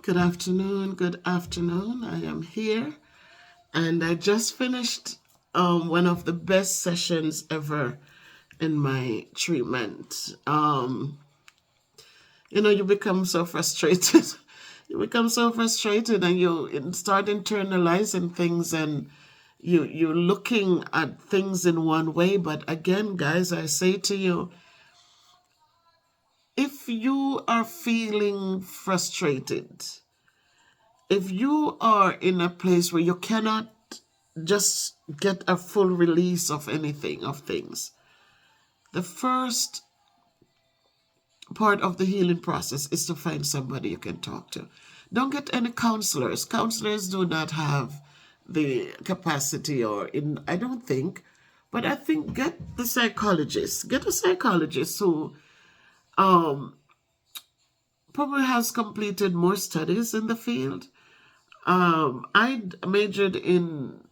Good afternoon. Good afternoon. I am here and I just finished one of the best sessions ever in my treatment. You become so frustrated. You become so frustrated and you start internalizing things and you're looking at things in one way. But again, guys, I say to you, if you are feeling frustrated, if you are in a place where you cannot just get a full release of anything, of things, the first part of the healing process is to find somebody you can talk to. Don't get any counselors. Counselors do not have the capacity, I don't think, but I think get the psychologist. Get a psychologist who probably has completed more studies in the field. I majored in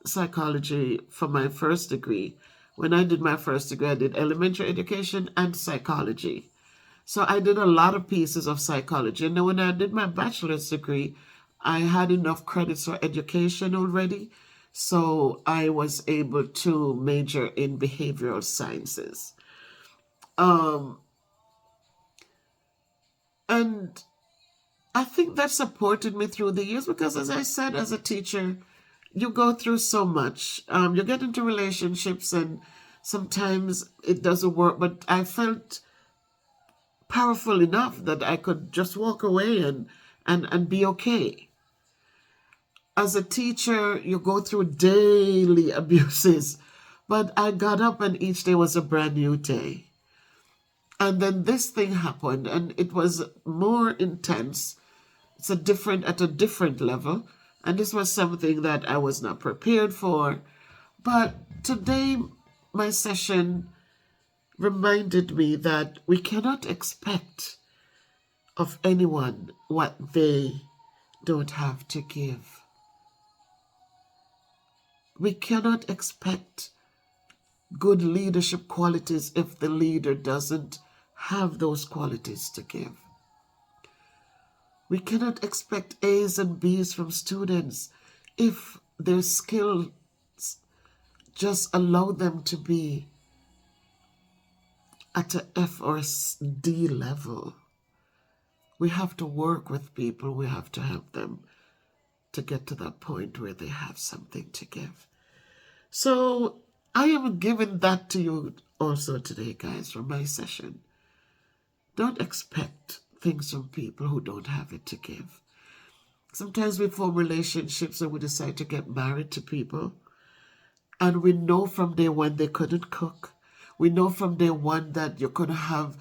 psychology for my first degree. When I did my first degree, I did elementary education and psychology. So I did a lot of pieces of psychology. And then when I did my bachelor's degree, I had enough credits for education already. So I was able to major in behavioral sciences. And I think that supported me through the years because, as I said, as a teacher, you go through so much. You get into relationships and sometimes it doesn't work, but I felt powerful enough that I could just walk away and be okay. As a teacher, you go through daily abuses, but I got up and each day was a brand new day. And then this thing happened and it was more intense. It's at a different level. And this was something that I was not prepared for. But today, my session reminded me that we cannot expect of anyone what they don't have to give. We cannot expect good leadership qualities if the leader doesn't have those qualities to give. We cannot expect A's and B's from students if their skills just allow them to be at a F or a D level. We have to work with people. We have to help them to get to that point where they have something to give. So I am giving that to you also today, guys, from my session. Don't expect things from people who don't have it to give. Sometimes we form relationships and we decide to get married to people, and we know from day one they couldn't cook. We know from day one that you couldn't have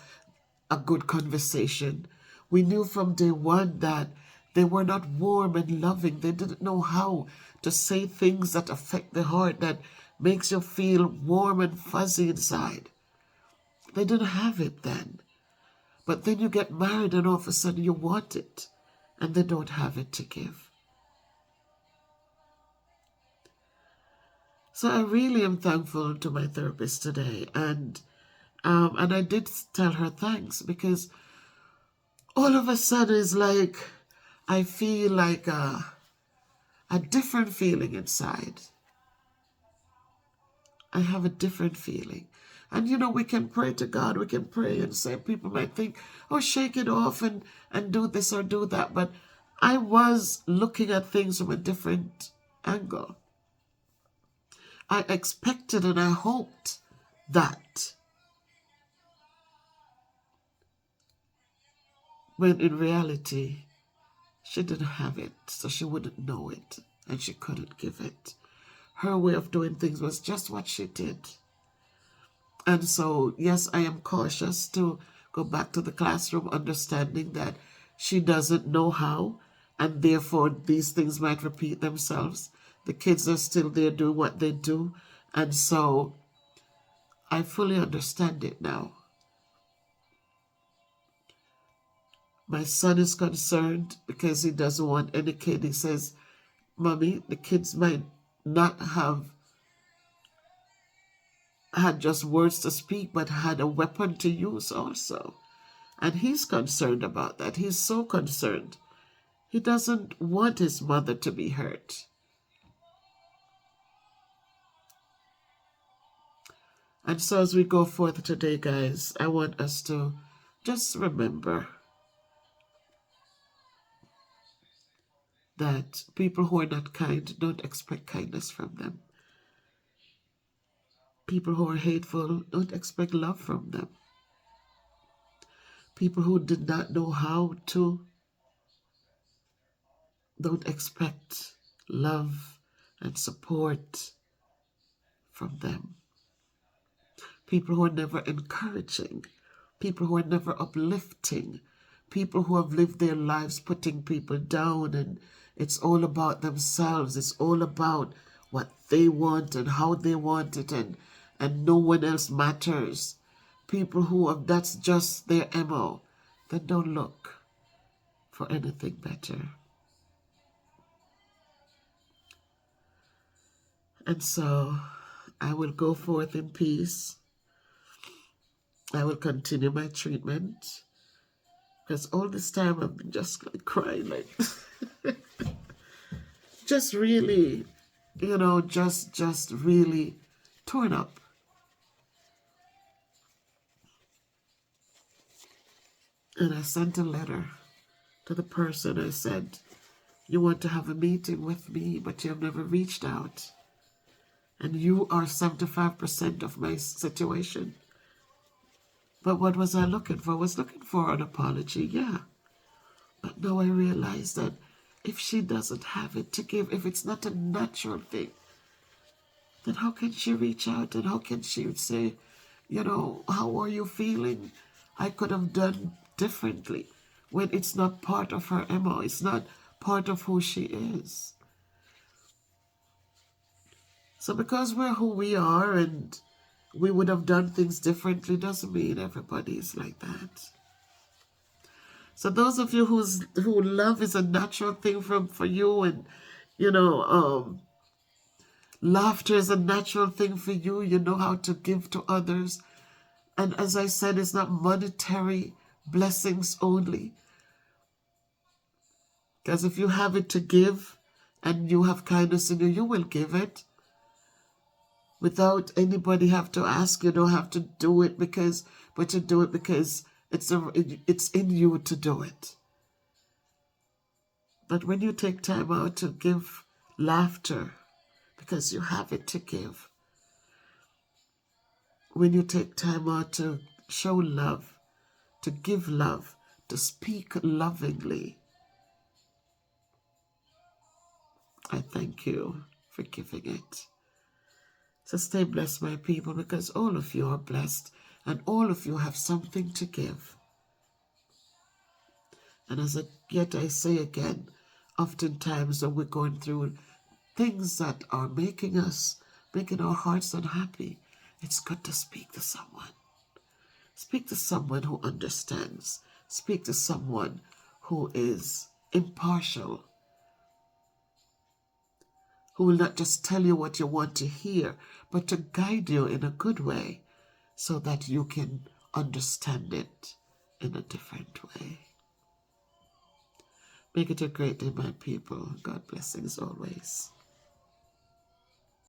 a good conversation. We knew from day one that they were not warm and loving. They didn't know how to say things that affect the heart, that makes you feel warm and fuzzy inside. They didn't have it then. But then you get married and all of a sudden you want it and they don't have it to give. So I really am thankful to my therapist today. And I did tell her thanks because all of a sudden it's like I feel like a different feeling inside. I have a different feeling. And we can pray to God, we can pray and say, people might think, oh, shake it off and do this or do that. But I was looking at things from a different angle. I expected and I hoped that. When in reality, she didn't have it, so she wouldn't know it and she couldn't give it. Her way of doing things was just what she did. And so, yes, I am cautious to go back to the classroom, understanding that she doesn't know how, and therefore these things might repeat themselves. The kids are still there doing what they do, and so I fully understand it now. My son is concerned because he doesn't want any kid. He says, Mommy, the kids might not have had just words to speak, but had a weapon to use also. And he's concerned about that. He's so concerned. He doesn't want his mother to be hurt. And so as we go forth today, guys, I want us to just remember that people who are not kind, don't expect kindness from them. People who are hateful, don't expect love from them. People who did not know how to, don't expect love and support from them. People who are never encouraging, people who are never uplifting, people who have lived their lives putting people down, and it's all about themselves. It's all about what they want and how they want it, and no one else matters. People who have, that's just their MO, then don't look for anything better. And so I will go forth in peace. I will continue my treatment, because all this time I've been just like crying, like just really, just really torn up. And I sent a letter to the person. I said, you want to have a meeting with me, but you have never reached out. And you are 75% of my situation. But what was I looking for? I was looking for an apology, yeah. But now I realize that if she doesn't have it to give, if it's not a natural thing, then how can she reach out, and how can she say, how are you feeling? I could have done differently, when it's not part of her MO. It's not part of who she is. So because we're who we are and we would have done things differently, doesn't mean everybody is like that. So those of you who love is a natural thing for you, and laughter is a natural thing for you. You know how to give to others. And as I said, it's not monetary blessings only. Because if you have it to give and you have kindness in you, you will give it. Without anybody have to ask. You don't have to do it but you do it because it's in you to do it. But when you take time out to give laughter, because you have it to give, when you take time out to show love, to give love, to speak lovingly, I thank you for giving it. So stay blessed, my people, because all of you are blessed and all of you have something to give. And yet I say again, oftentimes when we're going through things that are making our hearts unhappy, it's good to speak to someone. Speak to someone who understands. Speak to someone who is impartial, who will not just tell you what you want to hear, but to guide you in a good way so that you can understand it in a different way. Make it a great day, my people. God blessings always.